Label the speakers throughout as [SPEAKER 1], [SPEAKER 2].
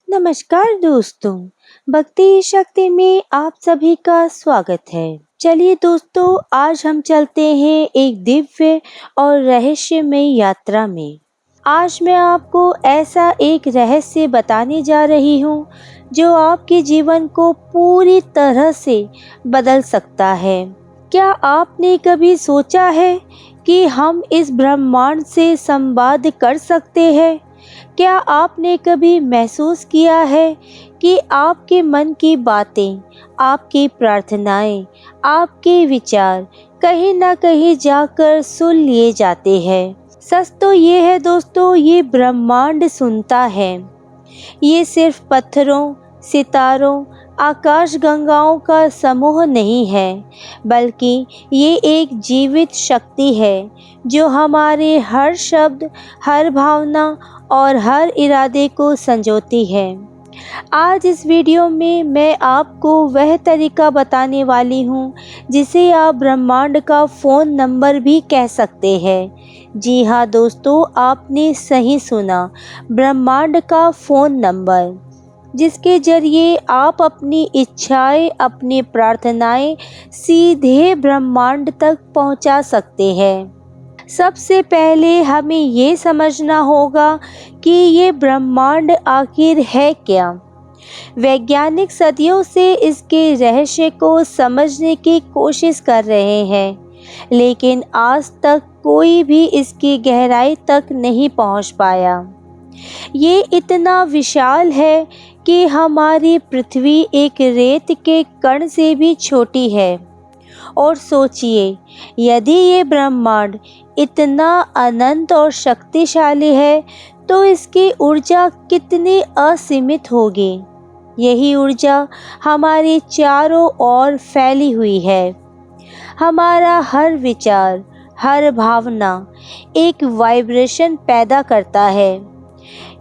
[SPEAKER 1] नमस्कार दोस्तों, भक्ति शक्ति में आप सभी का स्वागत है। चलिए दोस्तों, आज हम चलते हैं एक दिव्य और रहस्यमय यात्रा में। आज मैं आपको ऐसा एक रहस्य बताने जा रही हूँ जो आपके जीवन को पूरी तरह से बदल सकता है। क्या आपने कभी सोचा है कि हम इस ब्रह्मांड से संवाद कर सकते हैं? क्या आपने कभी महसूस किया है कि आपके मन की बातें, आपकी प्रार्थनाएं, आपके विचार कहीं ना कहीं जाकर सुन लिए जाते हैं? सच तो ये है दोस्तों, ये ब्रह्मांड सुनता है। ये सिर्फ पत्थरों, सितारों, आकाश गंगाओं का समूह नहीं है, बल्कि ये एक जीवित शक्ति है जो हमारे हर शब्द, हर भावना और हर इरादे को संजोती है। आज इस वीडियो में मैं आपको वह तरीका बताने वाली हूँ जिसे आप ब्रह्मांड का फ़ोन नंबर भी कह सकते हैं। जी हाँ दोस्तों, आपने सही सुना, ब्रह्मांड का फ़ोन नंबर, जिसके जरिए आप अपनी इच्छाएं, अपनी प्रार्थनाएं सीधे ब्रह्मांड तक पहुंचा सकते हैं। सबसे पहले हमें ये समझना होगा कि ये ब्रह्मांड आखिर है क्या। वैज्ञानिक सदियों से इसके रहस्य को समझने की कोशिश कर रहे हैं, लेकिन आज तक कोई भी इसकी गहराई तक नहीं पहुंच पाया। ये इतना विशाल है कि हमारी पृथ्वी एक रेत के कण से भी छोटी है। और सोचिए, यदि ये ब्रह्मांड इतना अनंत और शक्तिशाली है तो इसकी ऊर्जा कितनी असीमित होगी। यही ऊर्जा हमारे चारों ओर फैली हुई है। हमारा हर विचार, हर भावना एक वाइब्रेशन पैदा करता है।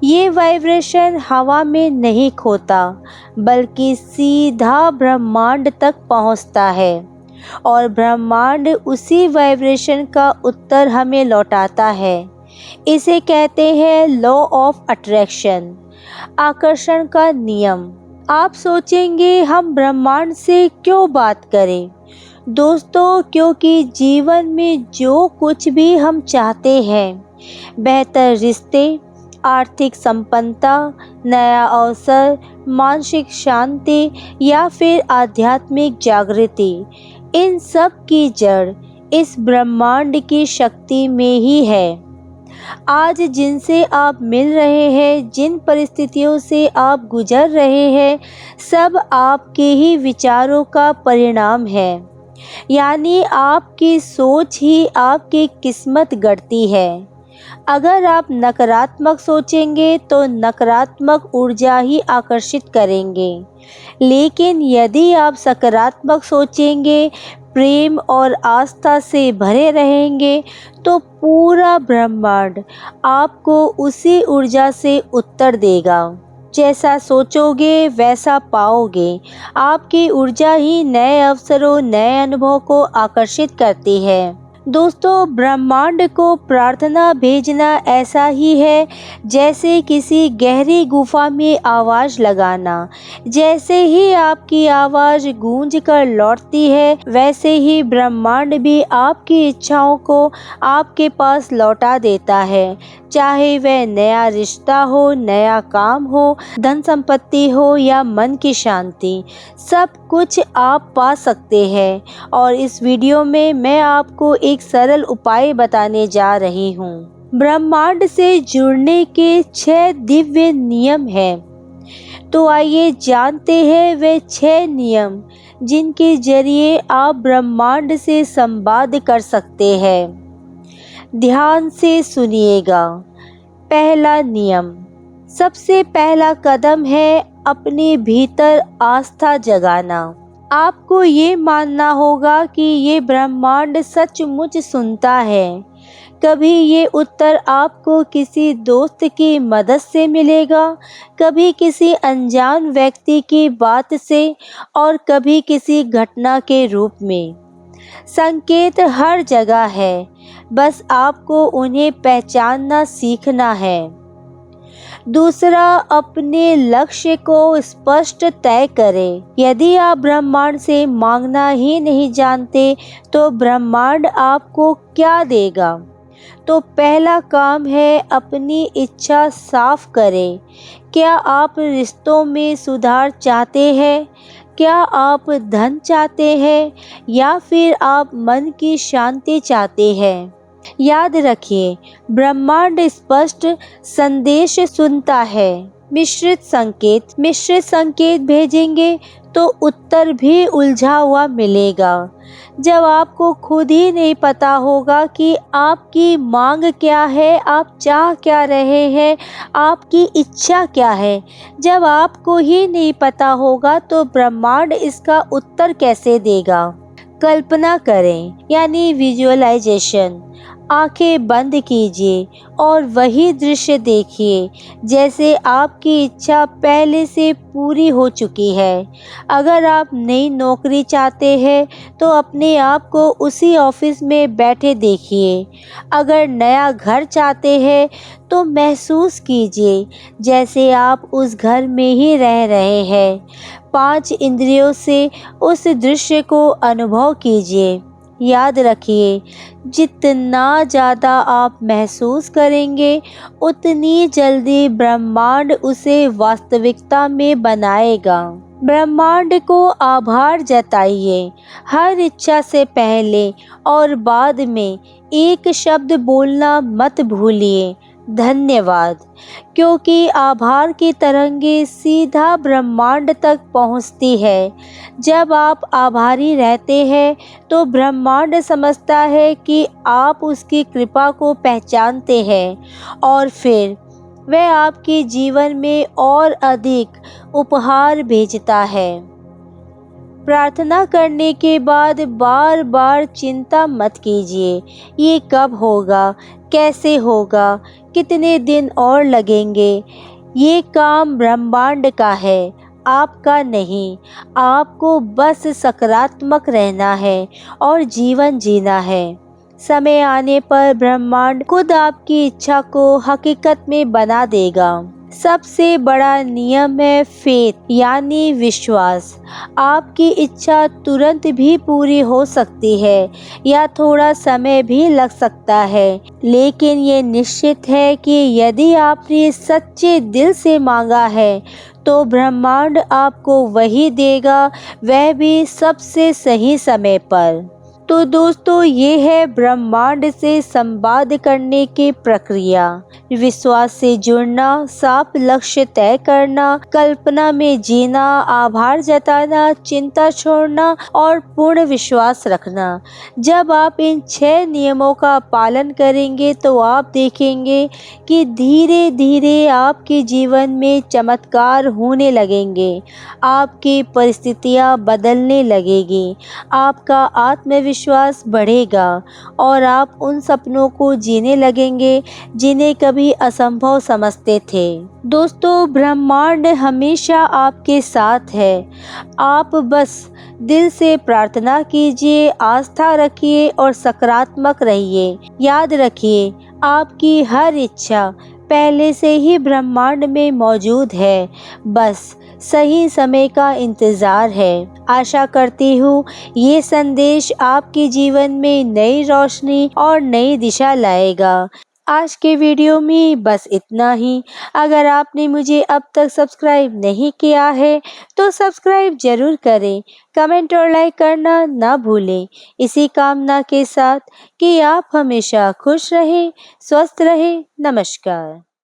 [SPEAKER 1] ये वाइब्रेशन हवा में नहीं खोता, बल्कि सीधा ब्रह्मांड तक पहुंचता है और ब्रह्मांड उसी वाइब्रेशन का उत्तर हमें लौटाता है। इसे कहते हैं लॉ ऑफ अट्रैक्शन, आकर्षण का नियम। आप सोचेंगे, हम ब्रह्मांड से क्यों बात करें? दोस्तों, क्योंकि जीवन में जो कुछ भी हम चाहते हैं, बेहतर रिश्ते, आर्थिक संपन्नता, नया अवसर, मानसिक शांति या फिर आध्यात्मिक जागृति, इन सब की जड़ इस ब्रह्मांड की शक्ति में ही है। आज जिनसे आप मिल रहे हैं, जिन परिस्थितियों से आप गुजर रहे हैं, सब आपके ही विचारों का परिणाम है। यानी आपकी सोच ही आपकी किस्मत गढ़ती है। अगर आप नकारात्मक सोचेंगे तो नकारात्मक ऊर्जा ही आकर्षित करेंगे, लेकिन यदि आप सकारात्मक सोचेंगे, प्रेम और आस्था से भरे रहेंगे, तो पूरा ब्रह्मांड आपको उसी ऊर्जा से उत्तर देगा। जैसा सोचोगे वैसा पाओगे। आपकी ऊर्जा ही नए अवसरों, नए अनुभव को आकर्षित करती है। दोस्तों, ब्रह्मांड को प्रार्थना भेजना ऐसा ही है जैसे किसी गहरी गुफा में आवाज़ लगाना। जैसे ही आपकी आवाज़ गूंज कर लौटती है, वैसे ही ब्रह्मांड भी आपकी इच्छाओं को आपके पास लौटा देता है। चाहे वह नया रिश्ता हो, नया काम हो, धन संपत्ति हो या मन की शांति, सब कुछ आप पा सकते हैं। और इस वीडियो में मैं आपको एक सरल उपाय बताने जा रही हूँ। ब्रह्मांड से जुड़ने के 6 दिव्य नियम हैं। तो आइए जानते हैं वे 6 नियम जिनके जरिए आप ब्रह्मांड से संवाद कर सकते हैं। ध्यान से सुनिएगा। पहला नियम, सबसे पहला कदम है अपने भीतर आस्था जगाना। आपको ये मानना होगा कि ये ब्रह्मांड सचमुच सुनता है। कभी ये उत्तर आपको किसी दोस्त की मदद से मिलेगा, कभी किसी अनजान व्यक्ति की बात से और कभी किसी घटना के रूप में। संकेत हर जगह है, बस आपको उन्हें पहचानना सीखना है। दूसरा, अपने लक्ष्य को स्पष्ट तय करें। यदि आप ब्रह्मांड से मांगना ही नहीं जानते तो ब्रह्मांड आपको क्या देगा? तो पहला काम है अपनी इच्छा साफ करें। क्या आप रिश्तों में सुधार चाहते हैं? क्या आप धन चाहते हैं या फिर आप मन की शांति चाहते हैं? याद रखिए, ब्रह्मांड स्पष्ट संदेश सुनता है। मिश्रित संकेत भेजेंगे तो उत्तर भी उलझा हुआ मिलेगा। जब आपको खुद ही नहीं पता होगा कि आपकी मांग क्या है, आप चाह क्या रहे हैं, आपकी इच्छा क्या है, जब आपको ही नहीं पता होगा तो ब्रह्मांड इसका उत्तर कैसे देगा? कल्पना करें, यानी विजुअलाइजेशन। आंखें बंद कीजिए और वही दृश्य देखिए जैसे आपकी इच्छा पहले से पूरी हो चुकी है। अगर आप नई नौकरी चाहते हैं तो अपने आप को उसी ऑफिस में बैठे देखिए। अगर नया घर चाहते हैं तो महसूस कीजिए जैसे आप उस घर में ही रह रहे हैं। 5 इंद्रियों से उस दृश्य को अनुभव कीजिए। याद रखिए, जितना ज़्यादा आप महसूस करेंगे उतनी जल्दी ब्रह्मांड उसे वास्तविकता में बनाएगा। ब्रह्मांड को आभार जताइए। हर इच्छा से पहले और बाद में एक शब्द बोलना मत भूलिए, धन्यवाद। क्योंकि आभार की तरंगे सीधा ब्रह्मांड तक पहुंचती है। जब आप आभारी रहते हैं तो ब्रह्मांड समझता है कि आप उसकी कृपा को पहचानते हैं और फिर वह आपके जीवन में और अधिक उपहार भेजता है। प्रार्थना करने के बाद बार बार चिंता मत कीजिए, ये कब होगा, कैसे होगा, कितने दिन और लगेंगे। ये काम ब्रह्मांड का है, आपका नहीं। आपको बस सकारात्मक रहना है और जीवन जीना है। समय आने पर ब्रह्मांड खुद आपकी इच्छा को हकीकत में बना देगा। सबसे बड़ा नियम है फेथ, यानी विश्वास। आपकी इच्छा तुरंत भी पूरी हो सकती है या थोड़ा समय भी लग सकता है, लेकिन ये निश्चित है कि यदि आपने सच्चे दिल से मांगा है तो ब्रह्मांड आपको वही देगा, वह भी सबसे सही समय पर। तो दोस्तों, ये है ब्रह्मांड से संवाद करने की प्रक्रिया। विश्वास से जुड़ना, साफ लक्ष्य तय करना, कल्पना में जीना, आभार जताना, चिंता छोड़ना और पूर्ण विश्वास रखना। जब आप इन 6 नियमों का पालन करेंगे तो आप देखेंगे कि धीरे धीरे आपके जीवन में चमत्कार होने लगेंगे। आपकी परिस्थितियां बदलने लगेगी, आपका आत्मविश्वास बढ़ेगा और आप उन सपनों को जीने लगेंगे जिन्हें कभी असंभव समझते थे। दोस्तों, ब्रह्मांड हमेशा आपके साथ है। आप बस दिल से प्रार्थना कीजिए, आस्था रखिए और सकारात्मक रहिए। याद रखिए, आपकी हर इच्छा पहले से ही ब्रह्मांड में मौजूद है, बस सही समय का इंतज़ार है। आशा करती हूँ ये संदेश आपके जीवन में नई रोशनी और नई दिशा लाएगा। आज के वीडियो में बस इतना ही। अगर आपने मुझे अब तक सब्सक्राइब नहीं किया है तो सब्सक्राइब जरूर करें, कमेंट और लाइक करना ना भूलें। इसी कामना के साथ कि आप हमेशा खुश रहें, स्वस्थ रहें। नमस्कार।